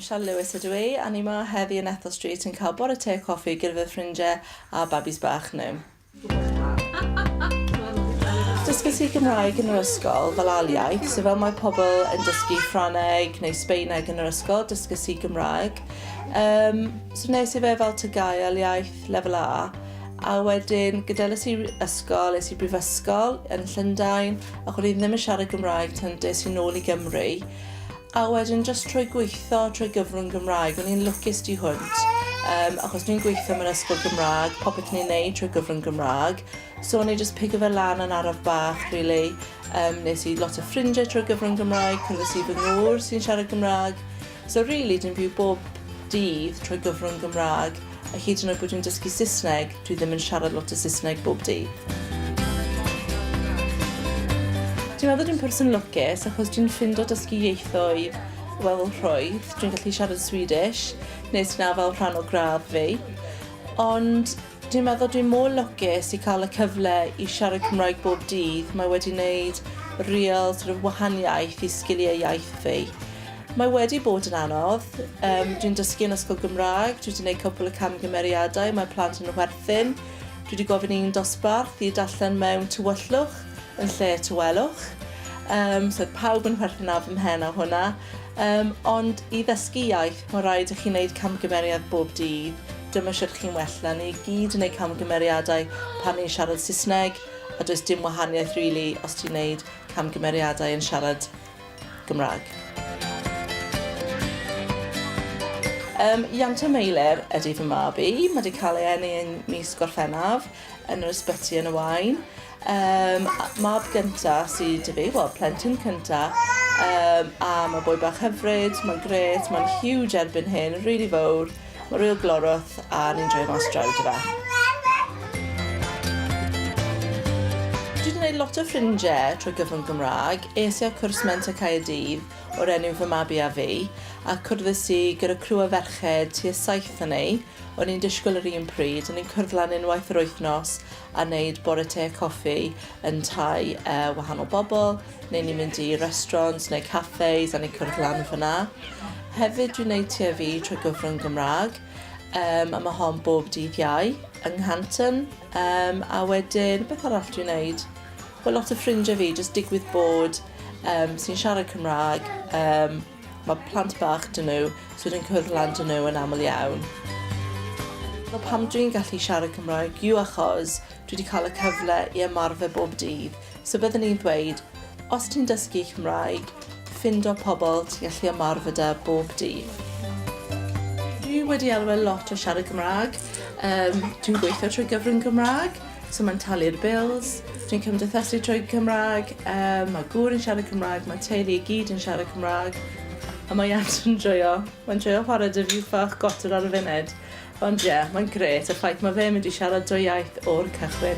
Siân ydw i, a ni yma heddi yn Ethel Street yn cael bore te coffi gyda fy ffrindiau a babis bach nhw. Dysgais i Gymraeg yn yr ysgol fel aliaeth, so fel mae pobl yn dysgu Ffrangeg neu Sbaeneg yn yr ysgol, dysgais i Gymraeg. So nes i fe fel Tygau iaith lefel A, a wedyn gadaelis i ysgol, es i brifysgol yn Llundain, ac o'n i ddim yn siarad Gymraeg tan des i nôl i Gymru. A wedyn jyst trwy gweithio trwy gyfrwng Gymraeg, o'n i'n lwcus di hwnt. Achos dwi'n gweithio mewn ysgol Gymraeg, popeth ni'n neud trwy gyfrwng Gymraeg. So o'n i jyst pigo fe lan yn araf bach, really. Nes i lot o ffrindiau trwy gyfrwng Gymraeg, cynnwys i fy ngŵr sy'n siarad Gymraeg. So really, dwi'n byw bob dydd trwy gyfrwng Gymraeg, a hyd yn oed bod dwi'n dysgu Saesneg, dwi ddim yn siarad lot o Saesneg bob dydd. Dwi'n meddwl dwi'n person lwcus achos dwi'n ffindo dysgu ieithoedd wel rhwydd. Dwi'n gallu siarad Swedish, nes i na fel rhan o gradd fi. Ond dwi'n meddwl dwi'n mor lwcus i cael y cyfle i siarad Cymraeg bob dydd. Mae wedi wneud real wahaniaeth i sgiliau iaith fi. Mae wedi bod yn anodd. Dwi'n dysgu yn ysgol Gymraeg, dwi wedi gwneud cwpl o camgymeriadau, mae plant yn werthyn. Dwi wedi gofyn i'n dosbarth i darllen mewn tywyllwch yn lle tywelwch. So pawb yn werthyn af ymhen o hwnna. Ond i ddysgu iaith, mae rhaid i chi wneud camgymeriad bob dydd. Dyma sydd chi'n wella. Ni gyd yn gwneud camgymeriadau pan ni'n siarad Saesneg, a does dim wahaniaeth rili os ti'n gwneud camgymeriadau yn siarad Gymraeg. Iant o Meilir ydy fy mab i. Mae wedi cael ei eni yn mis Gorffennaf yn yr ysbyty yn y Waun. Mab gyntaf sydd 'da fi, wel, plentyn cyntaf, a mae boi bach hyfryd, mae'n gret, mae'n huge erbyn hyn, rili fawr, mae'n real glorwth a ni'n joio mas draw 'da fe. Dwi wedi gwneud lot o ffrindiau trwy gyfrwng Gymraeg. Es i ar cwrs Menter Caerdydd o'r enw fy mabi a fi, a cwrddais i gyda crw o ferched tua 7 o ni. O'n i'n disgwyl yr un pryd, o'n i'n cwrdd lan unwaith yr wythnos a wneud bore te coffi yn tai wahanol bobl, neu ni'n mynd i restaurants neu caffes a ni'n cwrdd lan fyna. Hefyd dwi'n gwneud tua fi trwy gyfrwng Gymraeg, a mae hon bob dydd Iau yng Nghanton, a wedyn, beth arall dwi'n gwneud? Wel, lot o ffrindiau fi, jyst digwydd bod sy'n siarad Cymraeg, mae plant bach dyn nhw, so dwi'n cwrdd lan dyn nhw yn aml iawn. Pam dwi'n gallu siarad Cymraeg yw achos dwi wedi cael y cyfle i ymarfer bob dydd. So byddwn i'n dweud, os ti'n dysgu Cymraeg, ffindo pobl ti'n gallu ymarfer da bob dydd. Dwi wedi elwa lot o siarad Gymraeg. Dwi'n gweithio trwy gyfrwng Gymraeg, so mae'n talu'r bills. Dwi'n cymdeithasu trwy Gymraeg, mae gŵr yn siarad Cymraeg, mae teulu i gyd yn siarad Cymraeg. A mae Iant yn joio. Mae'n joio chwarae dy fi ffach goter ar y funud. Ond ie, mae'n gret, y ffaith mae fe mynd i siarad dwy iaith o'r cychwyn.